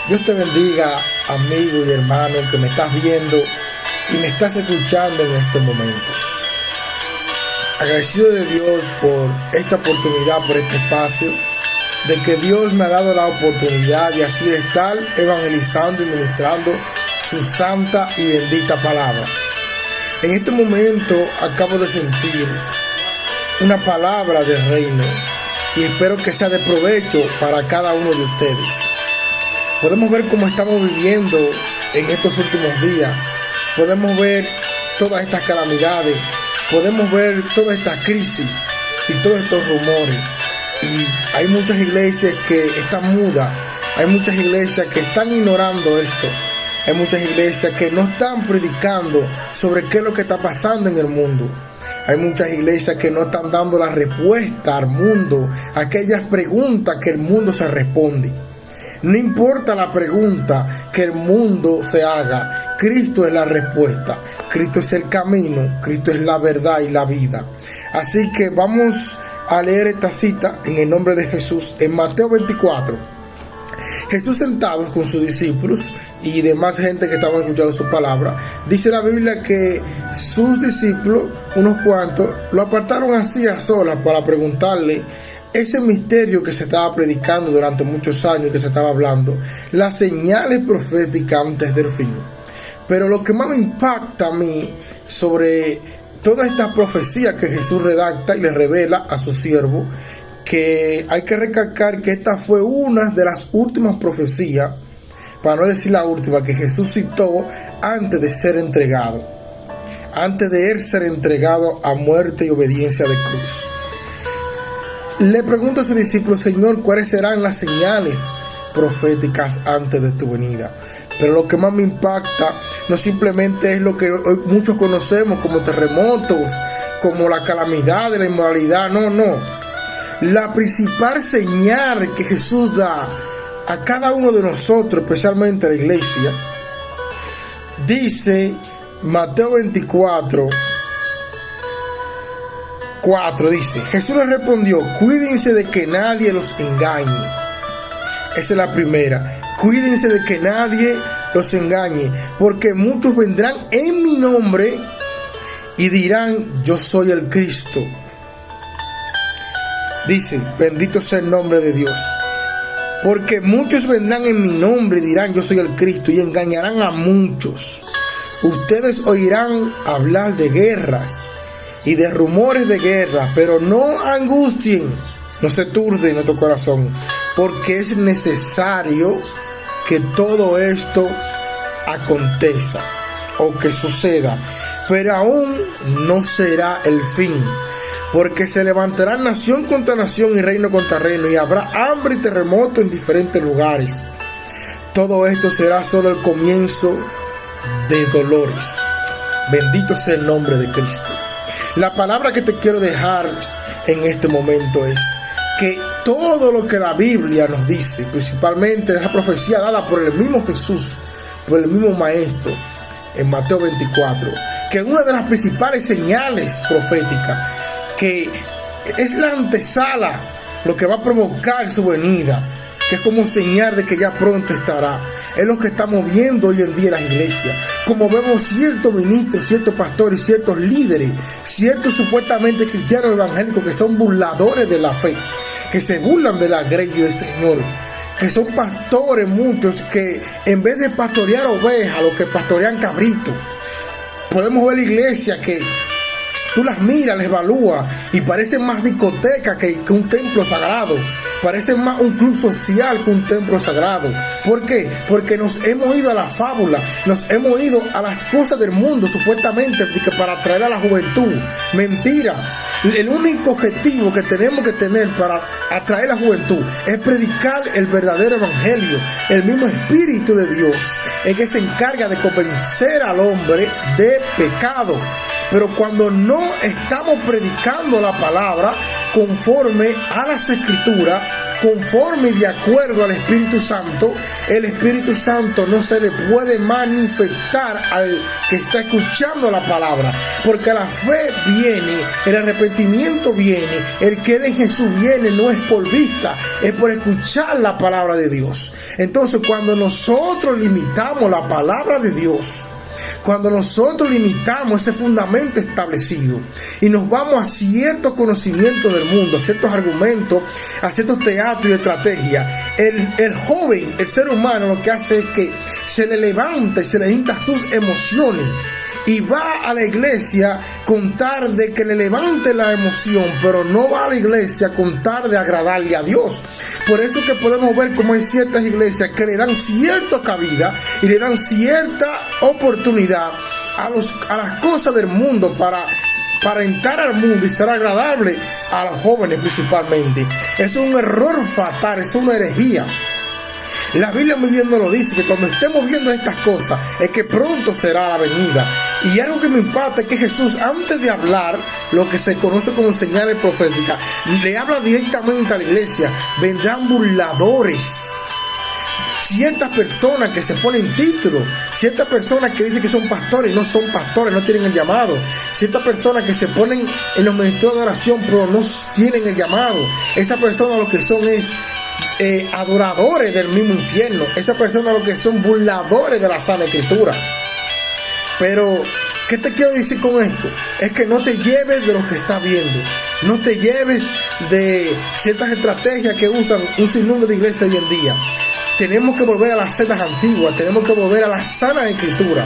Dios te bendiga, amigo y hermano que me estás viendo y me estás escuchando en este momento. Agradecido de Dios por esta oportunidad, por este espacio, de que Dios me ha dado la oportunidad de así estar evangelizando y ministrando su santa y bendita palabra. En este momento acabo de sentir una palabra del reino y espero que sea de provecho para cada uno de ustedes. Podemos ver cómo estamos viviendo en estos últimos días. Podemos ver todas estas calamidades. Podemos ver toda esta crisis y todos estos rumores. Y hay muchas iglesias que están mudas. Hay muchas iglesias que están ignorando esto. Hay muchas iglesias que no están predicando sobre qué es lo que está pasando en el mundo. Hay muchas iglesias que no están dando la respuesta al mundo, a aquellas preguntas que el mundo se responde. No importa la pregunta que el mundo se haga, Cristo es la respuesta. Cristo es el camino, Cristo es la verdad y la vida. Así que vamos a leer esta cita en el nombre de Jesús en Mateo 24. Jesús sentado con sus discípulos y demás gente que estaba escuchando su palabra, dice la Biblia que sus discípulos, unos cuantos, lo apartaron así a solas para preguntarle ese misterio que se estaba predicando durante muchos años, que se estaba hablando, las señales proféticas antes del fin. Pero lo que más me impacta a mí sobre toda esta profecía que Jesús redacta y le revela a su siervo, que hay que recalcar que esta fue una de las últimas profecías, para no decir la última, que Jesús citó antes de ser entregado, antes de él ser entregado a muerte y obediencia de cruz. Le pregunto a sus discípulos: Señor, ¿cuáles serán las señales proféticas antes de tu venida? Pero lo que más me impacta no simplemente es lo que hoy muchos conocemos como terremotos, como la calamidad de la inmoralidad, no. La principal señal que Jesús da a cada uno de nosotros, especialmente a la iglesia, dice Mateo 24, 4, dice: Jesús les respondió: cuídense de que nadie los engañe. Esa es la primera. Cuídense de que nadie los engañe, porque muchos vendrán en mi nombre y dirán: yo soy el Cristo. Dice: bendito sea el nombre de Dios. Porque muchos vendrán en mi nombre y dirán: yo soy el Cristo, y engañarán a muchos. Ustedes oirán hablar de guerras y de rumores de guerra, pero no angustien, no se turbe nuestro corazón, porque es necesario que todo esto acontezca o que suceda, pero aún no será el fin, porque se levantará nación contra nación y reino contra reino, y habrá hambre y terremoto en diferentes lugares. Todo esto será solo el comienzo de dolores. Bendito sea el nombre de Cristo. La palabra que te quiero dejar en este momento es que todo lo que la Biblia nos dice, principalmente esa profecía dada por el mismo Jesús, por el mismo Maestro, en Mateo 24, que una de las principales señales proféticas, que es la antesala, lo que va a provocar su venida, que es como señal de que ya pronto estará, es lo que estamos viendo hoy en día en las iglesias. Como vemos ciertos ministros, ciertos pastores, ciertos líderes, ciertos supuestamente cristianos evangélicos que son burladores de la fe, que se burlan de la gracia del Señor, que son pastores muchos que en vez de pastorear ovejas, los que pastorean cabritos. Podemos ver iglesias que tú las miras, las evalúas y parecen más discoteca que un templo sagrado. Parecen más un club social que un templo sagrado. ¿Por qué? Porque nos hemos ido a la fábula, nos hemos ido a las cosas del mundo, supuestamente para atraer a la juventud. Mentira. El único objetivo que tenemos que tener para atraer a la juventud es predicar el verdadero evangelio. El mismo Espíritu de Dios es que se encarga de convencer al hombre de pecado. Pero cuando no estamos predicando la palabra conforme a las Escrituras, conforme y de acuerdo al Espíritu Santo, el Espíritu Santo no se le puede manifestar al que está escuchando la palabra, porque la fe viene, el arrepentimiento viene, el creer en Jesús viene, no es por vista, es por escuchar la palabra de Dios. Entonces, cuando nosotros limitamos la palabra de Dios, cuando nosotros limitamos ese fundamento establecido y nos vamos a ciertos conocimientos del mundo, a ciertos argumentos, a ciertos teatros y estrategias, el joven, el ser humano, lo que hace es que se le levanta y se le hinta sus emociones y va a la iglesia con tal de que le levante la emoción, pero no va a la iglesia con tal de agradarle a Dios. Por eso que podemos ver como hay ciertas iglesias que le dan cierta cabida y le dan cierta oportunidad a las cosas del mundo para entrar al mundo y ser agradable a los jóvenes principalmente. Eso es un error fatal, eso es una herejía. La Biblia muy bien nos lo dice, que cuando estemos viendo estas cosas es que pronto será la venida. Y algo que me impacta es que Jesús, antes de hablar lo que se conoce como señales proféticas, le habla directamente a la iglesia. Vendrán burladores, ciertas personas que se ponen títulos, ciertas personas que dicen que son pastores y no son pastores, no tienen el llamado, ciertas personas que se ponen en los ministerios de oración pero no tienen el llamado. Esas personas lo que son es adoradores del mismo infierno. Esas personas lo que son burladores de la sana escritura. Pero ¿qué te quiero decir con esto? Es que no te lleves de lo que estás viendo, no te lleves de ciertas estrategias que usan un sinnúmero de iglesias hoy en día. Tenemos que volver a las sendas antiguas, tenemos que volver a la sana escritura,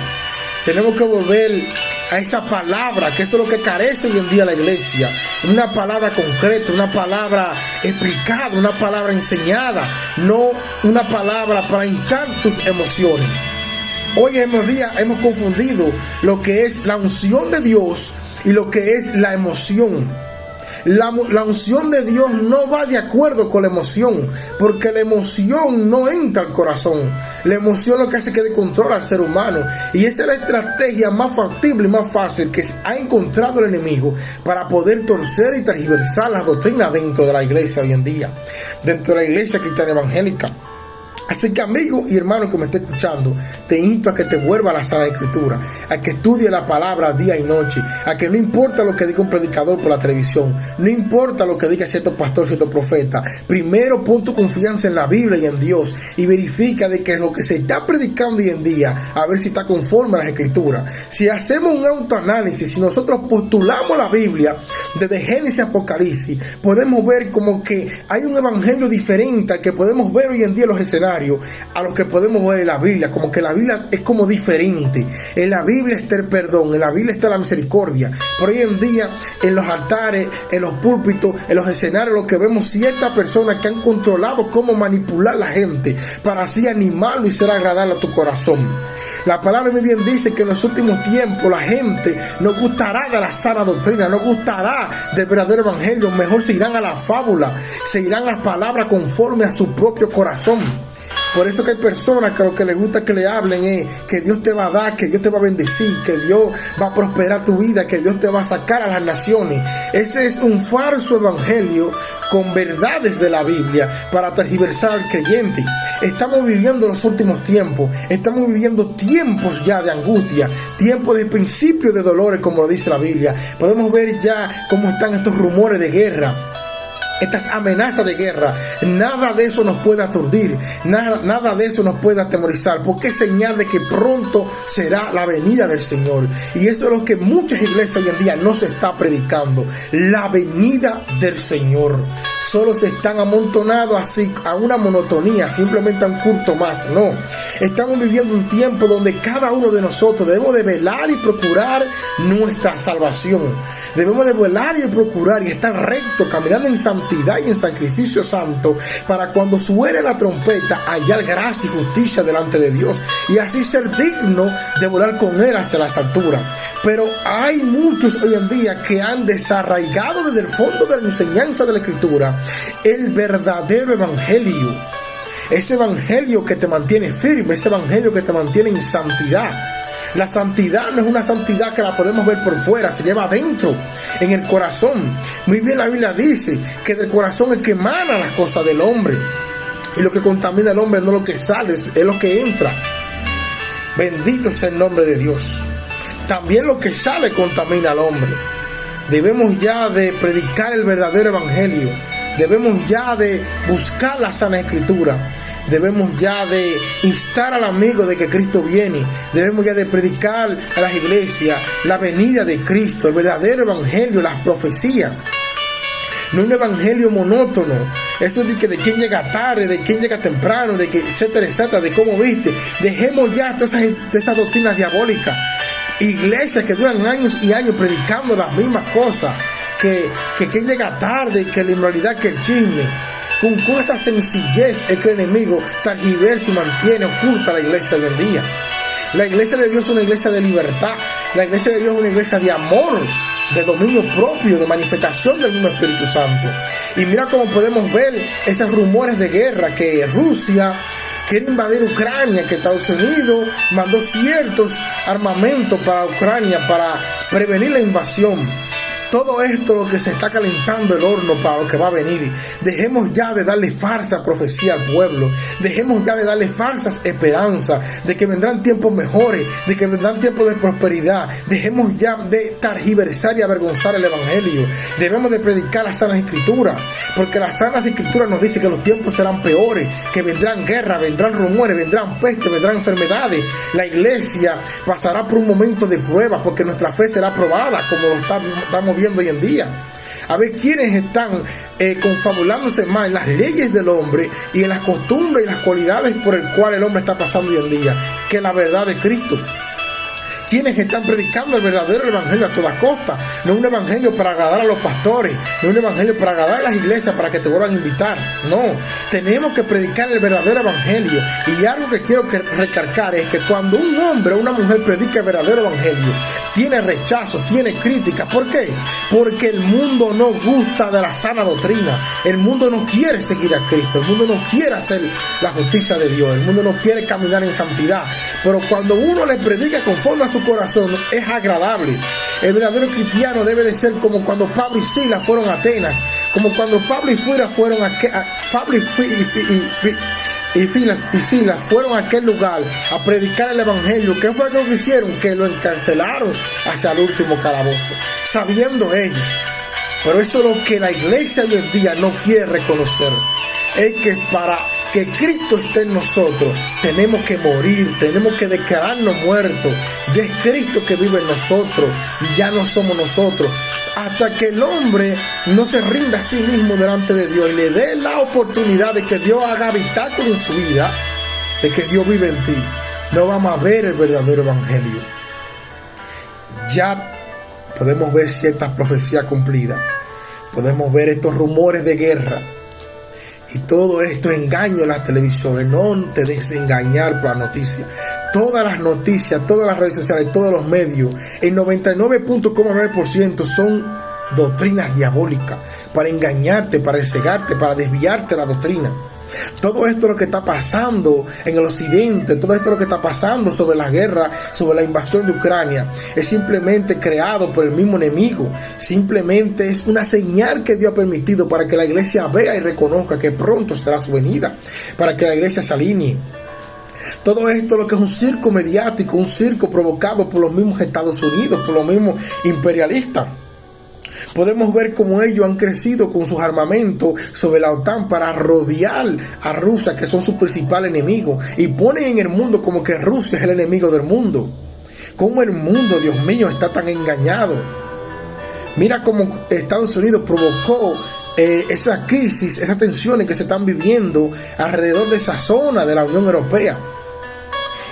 tenemos que volver a esa palabra, que eso es lo que carece hoy en día la iglesia. Una palabra concreta, una palabra explicada, una palabra enseñada, no una palabra para instar tus emociones. Hoy en día hemos confundido lo que es la unción de Dios y lo que es la emoción. La unción de Dios no va de acuerdo con la emoción, porque la emoción no entra al corazón. La emoción lo que hace es que descontrola al ser humano, y esa es la estrategia más factible y más fácil que ha encontrado el enemigo para poder torcer y tergiversar las doctrinas dentro de la iglesia hoy en día, dentro de la iglesia cristiana evangélica. Así que, amigo y hermano que me esté escuchando, te invito a que te vuelva a la Sagrada Escritura, a que estudie la palabra día y noche, a que no importa lo que diga un predicador por la televisión, no importa lo que diga cierto pastor, cierto profeta, primero pon tu confianza en la Biblia y en Dios y verifica de que lo que se está predicando hoy en día, a ver si está conforme a las Escrituras. Si hacemos un autoanálisis, si nosotros postulamos la Biblia desde Génesis a Apocalipsis, podemos ver como que hay un evangelio diferente al que podemos ver hoy en día en los escenarios a los que podemos ver en la Biblia, como que la Biblia es como diferente. En la Biblia está el perdón, en la Biblia está la misericordia. Por hoy en día, en los altares, en los púlpitos, en los escenarios, lo que vemos ciertas personas que han controlado cómo manipular a la gente para así animarlo y ser agradable a tu corazón. La palabra muy bien dice que en los últimos tiempos la gente no gustará de la sana doctrina, no gustará del verdadero evangelio, mejor se irán a la fábula, se irán a las palabras conforme a su propio corazón. Por eso que hay personas que lo que les gusta que le hablen es que Dios te va a dar, que Dios te va a bendecir, que Dios va a prosperar tu vida, que Dios te va a sacar a las naciones. Ese es un falso evangelio con verdades de la Biblia para tergiversar al creyente. Estamos viviendo los últimos tiempos, estamos viviendo tiempos ya de angustia, tiempos de principio de dolores, como lo dice la Biblia. Podemos ver ya cómo están estos rumores de guerra, estas amenazas de guerra. Nada de eso nos puede aturdir, nada de eso nos puede atemorizar, porque es señal de que pronto será la venida del Señor. Y eso es lo que muchas iglesias hoy en día no se está predicando, la venida del Señor. Solo se están amontonados así a una monotonía, simplemente a un culto más. No, estamos viviendo un tiempo donde cada uno de nosotros debemos de velar y procurar nuestra salvación. Debemos de velar y procurar y estar recto, caminando en santidad y en sacrificio santo, para cuando suene la trompeta hallar gracia y justicia delante de Dios, y así ser digno de volar con Él hacia las alturas. Pero hay muchos hoy en día que han desarraigado desde el fondo de la enseñanza de la Escritura el verdadero evangelio, ese evangelio que te mantiene firme, ese evangelio que te mantiene en santidad. La santidad no es una santidad que la podemos ver por fuera, se lleva adentro, en el corazón. Muy bien, la Biblia dice que del corazón es que emana las cosas del hombre. Y lo que contamina al hombre no es lo que sale, es lo que entra. Bendito sea el nombre de Dios. También lo que sale contamina al hombre. Debemos ya de predicar el verdadero evangelio. Debemos ya de buscar la sana escritura. Debemos ya de instar al amigo de que Cristo viene. Debemos ya de predicar a las iglesias la venida de Cristo, el verdadero evangelio, las profecías. No un evangelio monótono. Eso de que de quién llega tarde, de quién llega temprano, de que etcétera, etcétera, de cómo viste. Dejemos ya todas esas doctrinas diabólicas. Iglesias que duran años y años predicando las mismas cosas. Que quien llega tarde, que la inmoralidad, que el chisme. Con esa sencillez es que el enemigo tergiversa y mantiene oculta la iglesia hoy en día. La iglesia de Dios es una iglesia de libertad. La iglesia de Dios es una iglesia de amor, de dominio propio, de manifestación del mismo Espíritu Santo. Y mira cómo podemos ver esos rumores de guerra, que Rusia quiere invadir Ucrania, que Estados Unidos mandó ciertos armamentos para Ucrania para prevenir la invasión. Todo esto lo que se está calentando el horno para lo que va a venir. Dejemos ya de darle falsa profecía al pueblo. Dejemos ya de darle falsas esperanzas de que vendrán tiempos mejores, de que vendrán tiempos de prosperidad. Dejemos ya de tergiversar y avergonzar el evangelio. Debemos de predicar las sanas escrituras, porque las sanas escrituras nos dicen que los tiempos serán peores, que vendrán guerras, vendrán rumores, vendrán pestes, vendrán enfermedades. La iglesia pasará por un momento de prueba, porque nuestra fe será probada, como lo estamos viendo hoy en día. A ver quiénes están confabulándose más en las leyes del hombre y en las costumbres y las cualidades por el cual el hombre está pasando hoy en día, que la verdad de Cristo. Quienes están predicando el verdadero evangelio a toda costa, no un evangelio para agradar a los pastores, no un evangelio para agradar a las iglesias para que te vuelvan a invitar. No, tenemos que predicar el verdadero evangelio. Y algo que quiero recalcar es que cuando un hombre o una mujer predica el verdadero evangelio, tiene rechazo, tiene crítica. ¿Por qué? Porque el mundo no gusta de la sana doctrina. El mundo no quiere seguir a Cristo. El mundo no quiere hacer la justicia de Dios. El mundo no quiere caminar en santidad. Pero cuando uno le predica conforme a su corazón, es agradable. El verdadero cristiano debe de ser como cuando Pablo y Silas fueron a Atenas, como cuando Pablo y Silas fueron a Silas fueron a aquel lugar a predicar el evangelio. ¿Qué fue lo que hicieron? Que lo encarcelaron hacia el último calabozo, sabiendo ellos. Pero eso es lo que la iglesia hoy en día no quiere reconocer. Es que para que Cristo esté en nosotros, tenemos que morir, tenemos que declararnos muertos. Ya es Cristo que vive en nosotros, ya no somos nosotros. Hasta que el hombre no se rinda a sí mismo delante de Dios y le dé la oportunidad de que Dios haga habitáculo en su vida, de que Dios vive en ti, no vamos a ver el verdadero evangelio. Ya podemos ver ciertas profecías cumplidas, podemos ver estos rumores de guerra. Y todo esto engaño en las televisiones. No te dejes engañar por las noticias. Todas las noticias, todas las redes sociales, todos los medios, el 99.9% son doctrinas diabólicas para engañarte, para cegarte, para desviarte de la doctrina. Todo esto es lo que está pasando en el occidente, todo esto es lo que está pasando sobre la guerra, sobre la invasión de Ucrania, es simplemente creado por el mismo enemigo. Simplemente es una señal que Dios ha permitido para que la iglesia vea y reconozca que pronto será su venida, para que la iglesia se alinee. Todo esto es lo que es un circo mediático, un circo provocado por los mismos Estados Unidos, por los mismos imperialistas. Podemos ver cómo ellos han crecido con sus armamentos sobre la OTAN para rodear a Rusia, que son sus principales enemigos, y ponen en el mundo como que Rusia es el enemigo del mundo. Cómo el mundo, Dios mío, está tan engañado. Mira cómo Estados Unidos provocó esa crisis, esas tensiones que se están viviendo alrededor de esa zona de la Unión Europea.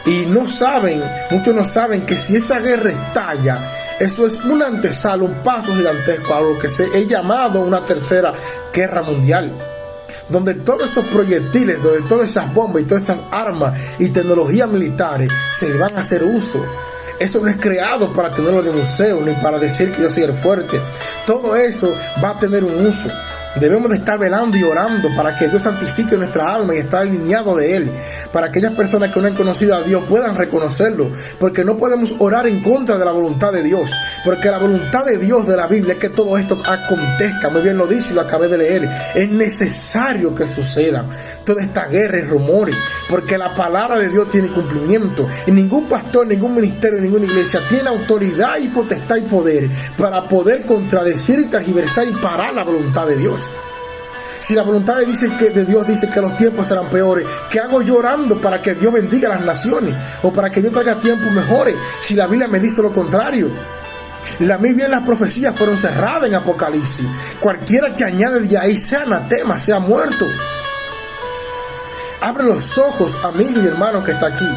Y muchos no saben que si esa guerra estalla, eso es una antesala, un paso gigantesco a lo que se ha llamado una tercera guerra mundial, donde todos esos proyectiles, donde todas esas bombas y todas esas armas y tecnologías militares se van a hacer uso. Eso no es creado para tenerlo de museo, ni para decir que yo soy el fuerte. Todo eso va a tener un uso. Debemos de estar velando y orando para que Dios santifique nuestra alma y estar alineado de Él, para que aquellas personas que no han conocido a Dios puedan reconocerlo, porque no podemos orar en contra de la voluntad de Dios, porque la voluntad de Dios de la Biblia es que todo esto acontezca. Muy bien lo dice y lo acabé de leer. Es necesario que suceda toda esta guerra y rumores, porque la palabra de Dios tiene cumplimiento, y ningún pastor, ningún ministerio, ninguna iglesia tiene autoridad y potestad y poder para poder contradecir y tergiversar y parar la voluntad de Dios. Si la voluntad de Dios dice que los tiempos serán peores, ¿qué hago yo orando para que Dios bendiga las naciones? O para que Dios traiga tiempos mejores, si la Biblia me dice lo contrario. La Biblia y las profecías fueron cerradas en Apocalipsis. Cualquiera que añade de ahí sea anatema, sea muerto. Abre los ojos, amigo y hermano que está aquí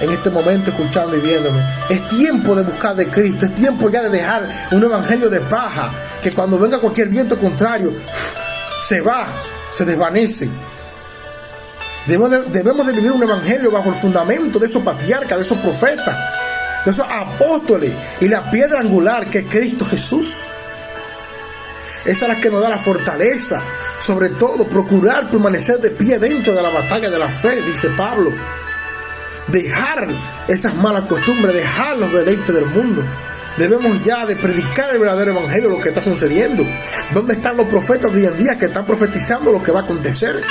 en este momento escuchando y viéndome. Es tiempo de buscar de Cristo. Es tiempo ya de dejar un evangelio de paja, que cuando venga cualquier viento contrario se va, se desvanece. Debemos de vivir un evangelio bajo el fundamento de esos patriarcas, de esos profetas, de esos apóstoles, y la piedra angular que es Cristo Jesús. Esa es la que nos da la fortaleza. Sobre todo, procurar permanecer de pie dentro de la batalla de la fe, dice Pablo. Dejar esas malas costumbres, dejar los deleites del mundo. Debemos ya de predicar el verdadero evangelio, lo que está sucediendo. ¿Dónde están los profetas de hoy en día que están profetizando lo que va a acontecer?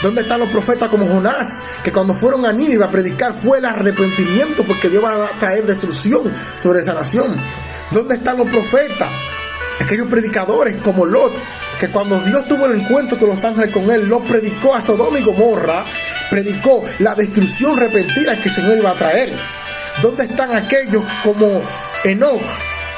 ¿Dónde están los profetas como Jonás, que cuando fueron a Nínive a predicar fue el arrepentimiento, porque Dios va a traer destrucción sobre esa nación? ¿Dónde están los profetas, aquellos predicadores como Lot, que cuando Dios tuvo el encuentro con los ángeles con él, Lot predicó a Sodoma y Gomorra, predicó la destrucción repentina que el Señor iba a traer? ¿Dónde están aquellos como Enoch,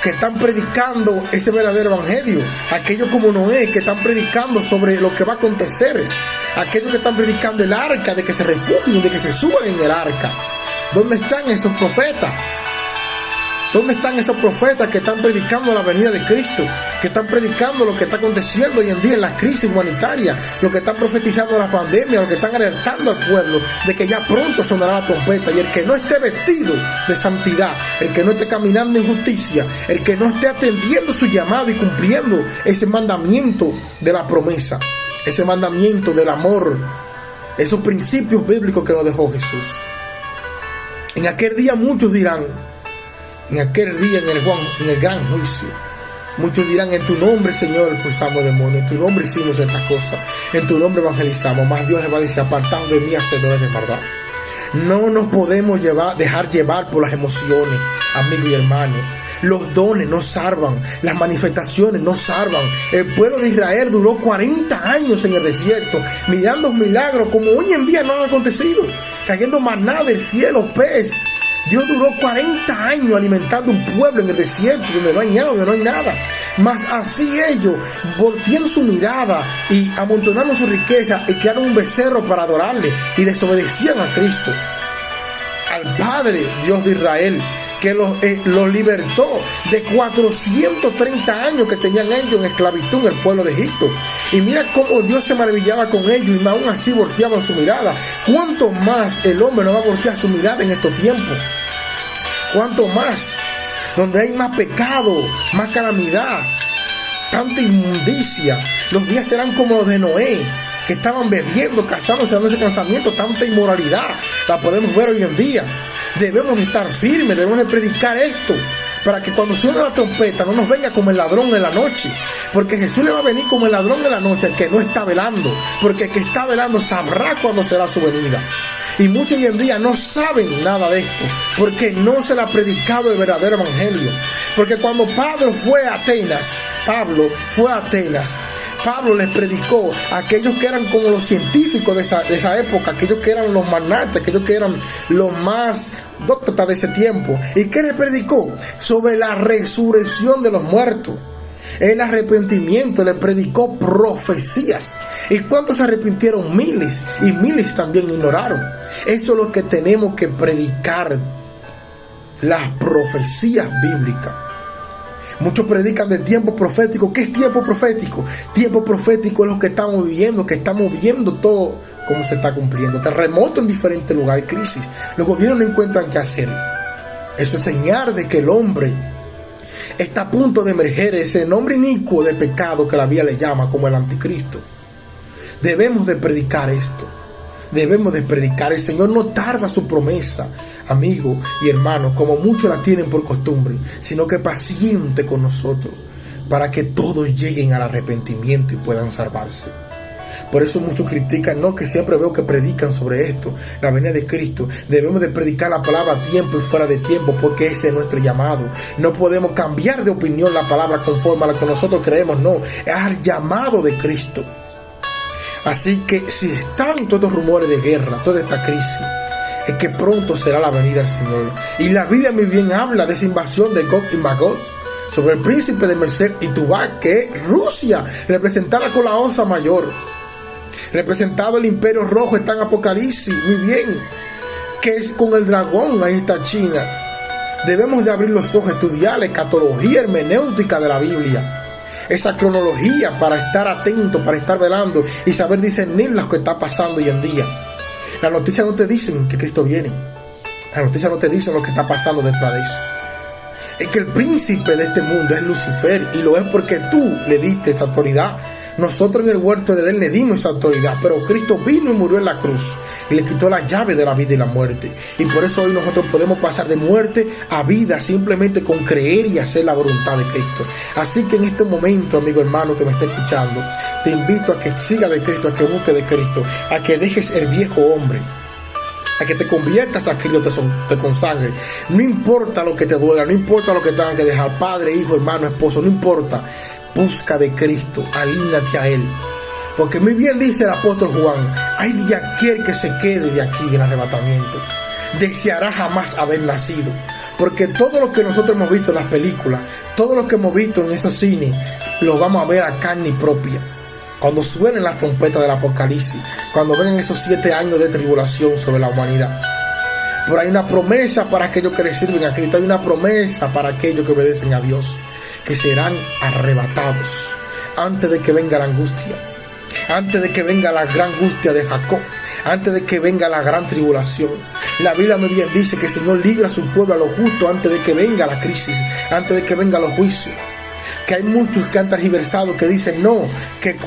que están predicando ese verdadero evangelio? Aquellos como Noé, que están predicando sobre lo que va a acontecer. Aquellos que están predicando el arca, de que se refugien, de que se suban en el arca. ¿Dónde están esos profetas? ¿Dónde están esos profetas que están predicando la venida de Cristo? Que están predicando lo que está aconteciendo hoy en día en la crisis humanitaria, lo que están profetizando la pandemia, lo que están alertando al pueblo de que ya pronto sonará la trompeta. Y el que no esté vestido de santidad, el que no esté caminando en justicia, el que no esté atendiendo su llamado y cumpliendo ese mandamiento de la promesa, ese mandamiento del amor, esos principios bíblicos que nos dejó Jesús. En aquel día muchos dirán, en aquel día en el gran juicio, muchos dirán: en tu nombre, Señor, expulsamos demonios, en tu nombre hicimos estas cosas, en tu nombre evangelizamos. Más Dios les va a decir: apartados de mí, hacedores de maldad. No nos podemos dejar llevar por las emociones, amigos y hermanos. Los dones no salvan, las manifestaciones no salvan. El pueblo de Israel duró 40 años en el desierto, mirando milagros como hoy en día no han acontecido, cayendo maná del cielo, pez. Dios duró 40 años alimentando un pueblo en el desierto, donde no hay nada, donde no hay nada. Mas así ellos voltearon su mirada y amontonaron su riqueza y crearon un becerro para adorarle, y desobedecían a Cristo, al Padre Dios de Israel, que los libertó de 430 años que tenían ellos en esclavitud en el pueblo de Egipto. Y mira cómo Dios se maravillaba con ellos, y aún así volteaban su mirada. ¿Cuánto más el hombre no va a voltear su mirada en estos tiempos? ¿Cuánto más? Donde hay más pecado, más calamidad, tanta inmundicia. Los días serán como los de Noé, que estaban bebiendo, casándose, dando ese casamiento. Tanta inmoralidad la podemos ver hoy en día. Debemos de estar firmes, debemos de predicar esto, para que cuando suene la trompeta no nos venga como el ladrón en la noche, porque Jesús le va a venir como el ladrón en la noche al que no está velando, porque el que está velando sabrá cuándo será su venida. Y muchos hoy en día no saben nada de esto, porque no se le ha predicado el verdadero evangelio. Porque cuando Pablo fue a Atenas, Pablo les predicó a aquellos que eran como los científicos de esa época, aquellos que eran los magnates, aquellos que eran los más dóctatas de ese tiempo. ¿Y qué les predicó? Sobre la resurrección de los muertos, el arrepentimiento. Les predicó profecías. ¿Y cuántos se arrepintieron? Miles, y miles también ignoraron. Eso es lo que tenemos que predicar, las profecías bíblicas. Muchos predican de tiempo profético. ¿Qué es tiempo profético? Tiempo profético es lo que estamos viviendo, que estamos viendo todo como se está cumpliendo. Terremotos en diferentes lugares, crisis. Los gobiernos no encuentran qué hacer. Eso es señal de que el hombre está a punto de emerger ese nombre inicuo de pecado que la Biblia le llama como el anticristo. Debemos de predicar esto. Debemos de predicar. El Señor no tarda su promesa, amigo y hermano, como muchos la tienen por costumbre, sino que paciente con nosotros, para que todos lleguen al arrepentimiento y puedan salvarse. Por eso muchos critican, no, que siempre veo que predican sobre esto, la venida de Cristo. Debemos de predicar la palabra a tiempo y fuera de tiempo, porque ese es nuestro llamado. No podemos cambiar de opinión la palabra conforme a lo que nosotros creemos, no, es al llamado de Cristo. Así que si están todos rumores de guerra, toda esta crisis, es que pronto será la venida del Señor. Y la Biblia muy bien habla de esa invasión de Gog y Magog sobre el príncipe de Mesec y Tubal, que es Rusia, representada con la Osa Mayor. Representado el Imperio Rojo está en Apocalipsis, muy bien, que es con el dragón, ahí está China. Debemos de abrir los ojos, estudiar la escatología hermenéutica de la Biblia, esa cronología, para estar atento, para estar velando y saber discernir lo que está pasando hoy en día. Las noticias no te dicen que Cristo viene, las noticias no te dicen lo que está pasando detrás de eso. Es que el príncipe de este mundo es Lucifer, y lo es porque tú le diste esa autoridad. Nosotros en el huerto de Edén le dimos esa autoridad, pero Cristo vino y murió en la cruz y le quitó la llave de la vida y la muerte. Y por eso hoy nosotros podemos pasar de muerte a vida simplemente con creer y hacer la voluntad de Cristo. Así que en este momento, amigo hermano que me está escuchando, te invito a que siga de Cristo, a que busque de Cristo, a que dejes el viejo hombre, a que te conviertas a Cristo, te consagre. No importa lo que te duela, no importa lo que tengan que dejar, padre, hijo, hermano, esposo, no importa. Busca de Cristo, alíñate a Él. Porque muy bien dice el apóstol Juan, hay de aquel que se quede de aquí en el arrebatamiento, deseará jamás haber nacido. Porque todo lo que nosotros hemos visto en las películas, todo lo que hemos visto en esos cines, lo vamos a ver a carne propia. Cuando suenen las trompetas del Apocalipsis, cuando vengan esos 7 años de tribulación sobre la humanidad. Pero hay una promesa para aquellos que le sirven a Cristo, hay una promesa para aquellos que obedecen a Dios, que serán arrebatados antes de que venga la angustia, antes de que venga la gran angustia de Jacob, antes de que venga la gran tribulación. La Biblia muy bien dice que el Señor libra a su pueblo a lo justo antes de que venga la crisis, antes de que venga los juicios. Que hay muchos que han tergiversado, que dicen no, que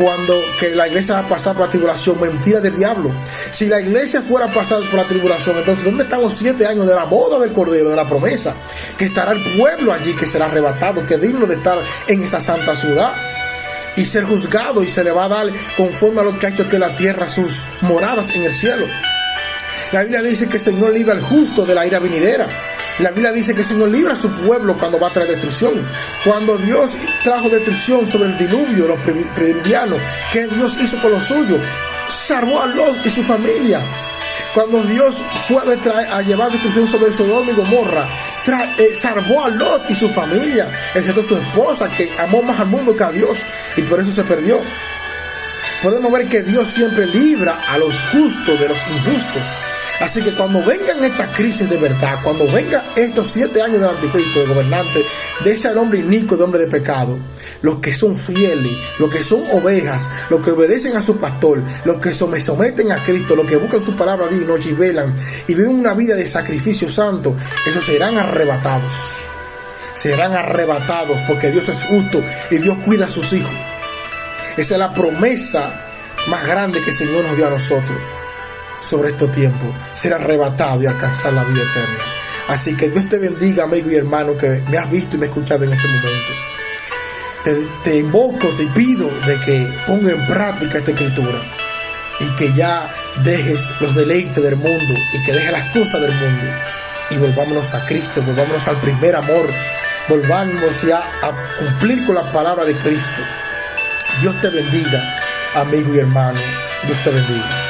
la iglesia va a pasar por la tribulación. Mentira del diablo. Si la iglesia fuera a pasar por la tribulación, entonces ¿dónde están los 7 años de la boda del Cordero, de la promesa? Que estará el pueblo allí, que será arrebatado, que es digno de estar en esa santa ciudad y ser juzgado, y se le va a dar conforme a lo que ha hecho que la tierra sus moradas en el cielo. La Biblia dice que el Señor libra al justo de la ira venidera. La Biblia dice que el Señor libra a su pueblo cuando va a traer destrucción. Cuando Dios trajo destrucción sobre el diluvio, los prediluvianos, ¿qué Dios hizo con los suyos? Salvó a Lot y su familia. Cuando Dios fue a llevar destrucción sobre Sodoma y Gomorra, salvó a Lot y su familia, excepto su esposa, que amó más al mundo que a Dios, y por eso se perdió. Podemos ver que Dios siempre libra a los justos de los injustos. Así que cuando vengan estas crisis de verdad, cuando vengan estos 7 años del anticristo, de gobernante, de ese hombre inicuo, de hombre de pecado, los que son fieles, los que son ovejas, los que obedecen a su pastor, los que se someten a Cristo, los que buscan su palabra día y noche y velan y viven una vida de sacrificio santo, esos serán arrebatados. Serán arrebatados porque Dios es justo y Dios cuida a sus hijos. Esa es la promesa más grande que el Señor nos dio a nosotros sobre estos tiempos, ser arrebatado y alcanzar la vida eterna. Así que Dios te bendiga, amigo y hermano, que me has visto y me has escuchado en este momento. Te invoco, te pido de que ponga en práctica esta escritura y que ya dejes los deleites del mundo y que dejes las cosas del mundo y volvámonos a Cristo, volvámonos al primer amor, volvámonos ya a cumplir con la palabra de Cristo. Dios te bendiga, amigo y hermano. Dios te bendiga.